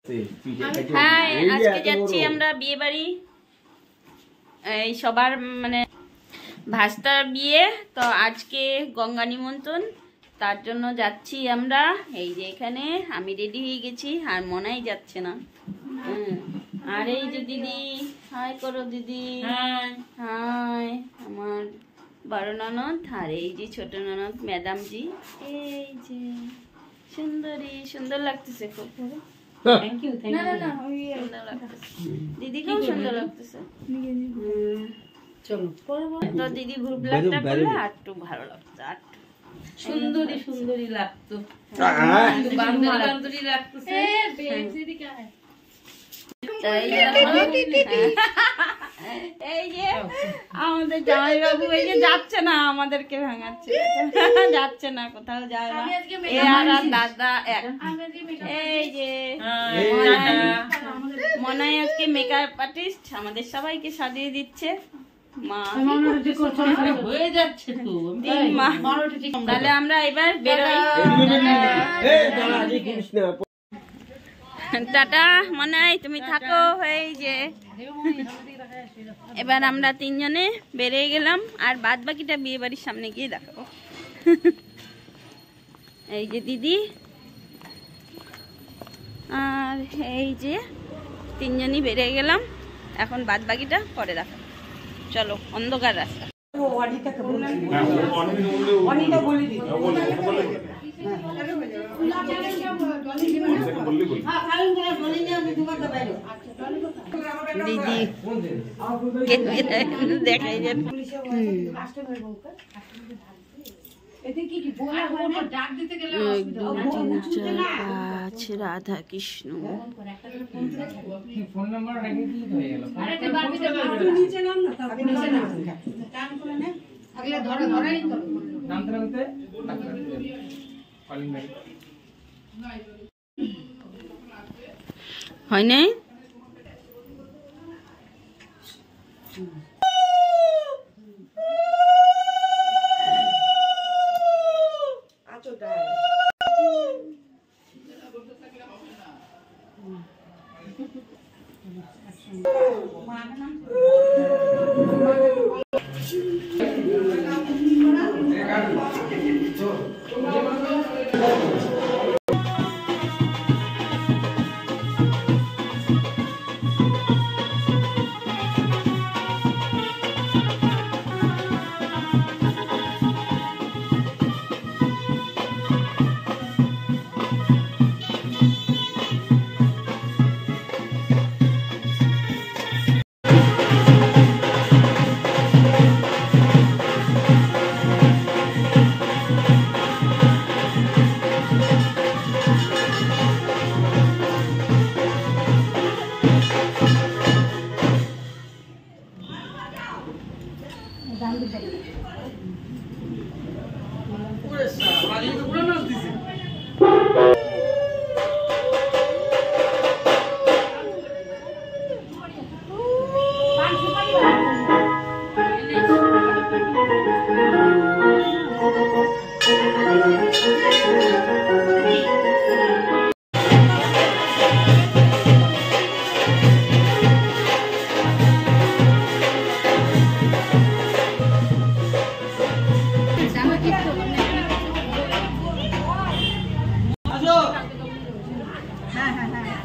হ্যাঁ, আজকে যাচ্ছি আমরা বিয়ে বাড়ি, এই সবার মানে ভাস্তার বিয়ে। তো আজকে গঙ্গা নিমন্ত্রণ, তার জন্য যাচ্ছি আমরা। এই যে এখানে আমি রেডি হয়ে গেছি, আর মনাই যাচ্ছে না। আর এই যে দিদি, হাই করো দিদি। হাই আমার বড় ননদ, আর এই যে ছোট ননদ ম্যাডামজি। এই যে সুন্দরী, সুন্দর লাগতেছে খুব। Thank you, thank you. দিদিকেও সুন্দর লাগতেছে। চলো তো দিদি গ্রুপ লাইভটা করলে আর একটু ভালো লাগতো, আর সুন্দরী সুন্দরী লাগতো, বান্ধবী লাগতেছে। এই যে আমাদের জামাইবাবু এই যে যাচ্ছে না, আমাদেরকে ভাঙাচ্ছে, যাচ্ছে না, কোথাও যায় না। আর দাদা এক, এই যে মনাই আজকে মেকআপ আর্টিস্ট, আমাদের সবাইকে সাজিয়ে দিচ্ছে। তাহলে আমরা এবার বেরোই। টাটা মনাই, তুমি থাকো। এই যে এবার আমরা তিনজনে বেরিয়ে গেলাম, আর বাদ বাকিটা বিয়ে বাড়ির সামনে গিয়ে দেখাবো। এই যে দিদি, আর এই যে তিনজনই বেরিয়ে গেলাম, এখন বাদ বাকিটা পরে দেখাবো। চলো, অন্ধকার রাস্তা। দিদি দেখাই যাবে। রাধা কৃষ্ণ, হয় নাই? হ্যাঁ হ্যাঁ হ্যাঁ